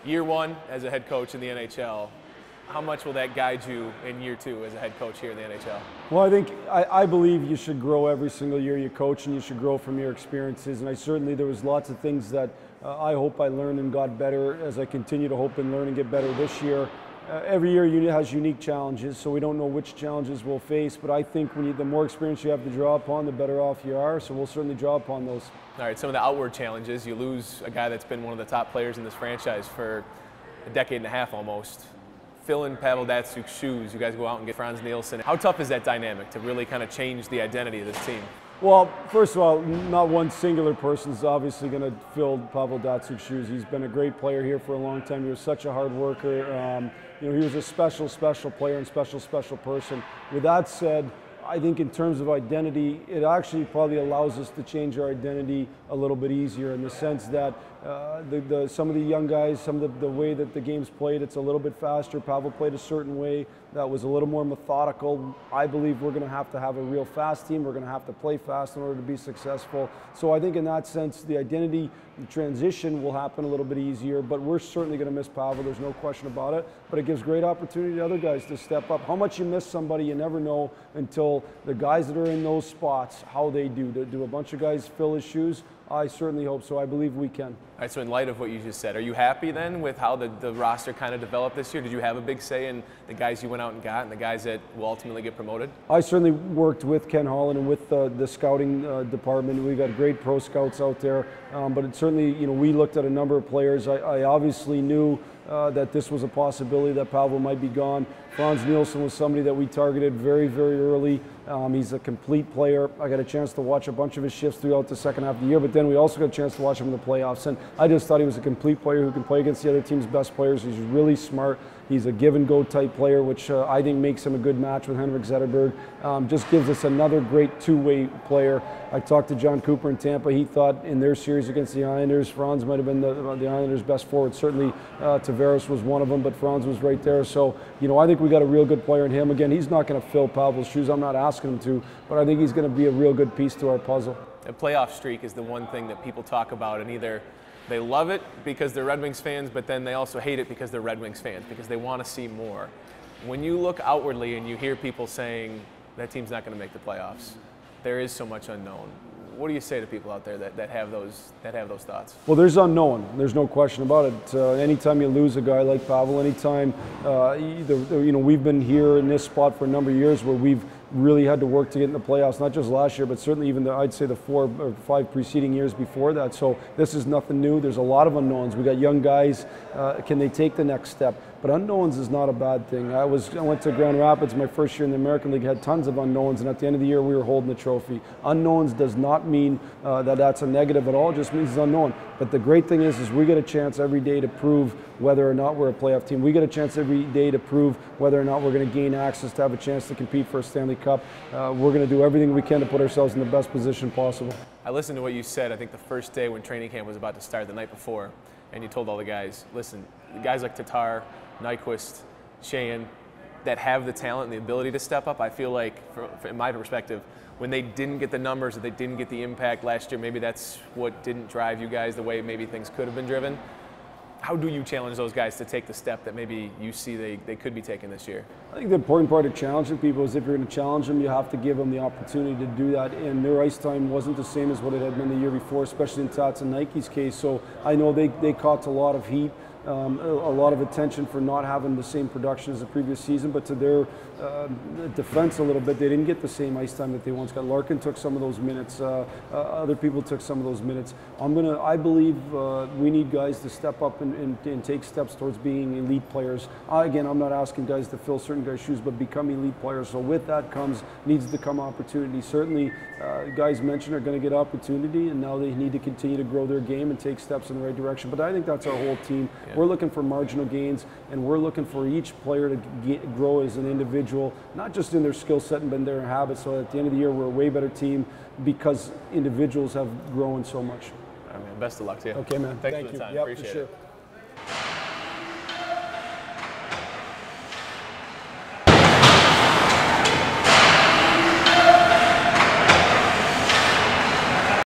Year one as a head coach in the NHL, how much will that guide you in year two as a head coach here in the NHL? Well, I believe you should grow every single year you coach, and you should grow from your experiences. And there was lots of things that I hope I learned and got better as I continue to hope and learn and get better this year. Every year has unique challenges, so we don't know which challenges we'll face, but I think the more experience you have to draw upon, the better off you are, so we'll certainly draw upon those. All right, some of the outward challenges, you lose a guy that's been one of the top players in this franchise for a decade and a half almost. Fill in Pavel Datsyuk's shoes, you guys go out and get Frans Nielsen. How tough is that dynamic to really kind of change the identity of this team? Well, first of all, not one singular person is obviously going to fill Pavel Datsyuk's shoes. He's been a great player here for a long time. He was such a hard worker. He was a special player and special person. With that said, I think in terms of identity, it actually probably allows us to change our identity a little bit easier in the sense that some of the young guys, some of the way that the game's played, it's a little bit faster. Pavel played a certain way that was a little more methodical. I believe we're going to have a real fast team. We're going to have to play fast in order to be successful. So I think in that sense, the identity transition will happen a little bit easier, but we're certainly going to miss Pavel. There's no question about it, but it gives great opportunity to other guys to step up. How much you miss somebody, you never know until the guys that are in those spots, how they do. Do a bunch of guys fill his shoes? I certainly hope so. I believe we can. All right, so in light of what you just said, are you happy then with how the roster kind of developed this year? Did you have a big say in the guys you went out and got and the guys that will ultimately get promoted? I certainly worked with Ken Holland and with the scouting department. We got great pro scouts out there, but it certainly, we looked at a number of players. I obviously knew that this was a possibility that Pavel might be gone. Frans Nielsen was somebody that we targeted very, very early. He's a complete player. I got a chance to watch a bunch of his shifts throughout the second half of the year, but then we also got a chance to watch him in the playoffs. And I just thought he was a complete player who can play against the other team's best players. He's really smart. He's a give-and-go type player, which I think makes him a good match with Henrik Zetterberg. Just gives us another great two-way player. I talked to John Cooper in Tampa. He thought in their series against the Islanders, Frans might have been the Islanders' best forward. Certainly Tavares was one of them, but Frans was right there. So, I think we got a real good player in him. Again, he's not going to fill Pavel's shoes. I'm not asking him to, but I think he's going to be a real good piece to our puzzle. A playoff streak is the one thing that people talk about, and either they love it because they're Red Wings fans, but then they also hate it because they're Red Wings fans, because they want to see more. When you look outwardly and you hear people saying that team's not going to make the playoffs, there is so much unknown. What do you say to people out there that have those thoughts? Well, there's unknown. There's no question about it. Anytime you lose a guy like Pavel, anytime we've been here in this spot for a number of years where we've really had to work to get in the playoffs, not just last year, but certainly even I'd say the 4 or 5 preceding years before that. So this is nothing new. There's a lot of unknowns. We got young guys. Can they take the next step? But unknowns is not a bad thing. I went to Grand Rapids my first year in the American League, had tons of unknowns, and at the end of the year we were holding the trophy. Unknowns does not mean that's a negative at all. It just means it's unknown. But the great thing is we get a chance every day to prove whether or not we're a playoff team. We get a chance every day to prove whether or not we're going to gain access to have a chance to compete for a Stanley Cup. We're going to do everything we can to put ourselves in the best position possible. I listened to what you said, I think the first day when training camp was about to start the night before, and you told all the guys, listen, guys like Tatar, Nyquist, Sheahan, that have the talent and the ability to step up, I feel like, in my perspective, when they didn't get the numbers, that they didn't get the impact last year, maybe that's what didn't drive you guys the way maybe things could have been driven. How do you challenge those guys to take the step that maybe you see they could be taking this year? I think the important part of challenging people is if you're going to challenge them, you have to give them the opportunity to do that. And their ice time wasn't the same as what it had been the year before, especially in Tats and Nike's case. So I know they caught a lot of heat. A lot of attention for not having the same production as the previous season, but to their defense a little bit, they didn't get the same ice time that they once got. Larkin took some of those minutes. Other people took some of those minutes. I believe we need guys to step up and take steps towards being elite players. Again, I'm not asking guys to fill certain guys' shoes, but become elite players. So with that needs to come opportunity. Certainly, guys mentioned are going to get opportunity, and now they need to continue to grow their game and take steps in the right direction. But I think that's our whole team. Yeah. We're looking for marginal gains, and we're looking for each player to grow as an individual, not just in their skill set but in their habits. So at the end of the year, we're a way better team because individuals have grown so much. All right, man. Best of luck to you. Okay, man. Thanks for the time. Yep, appreciate it.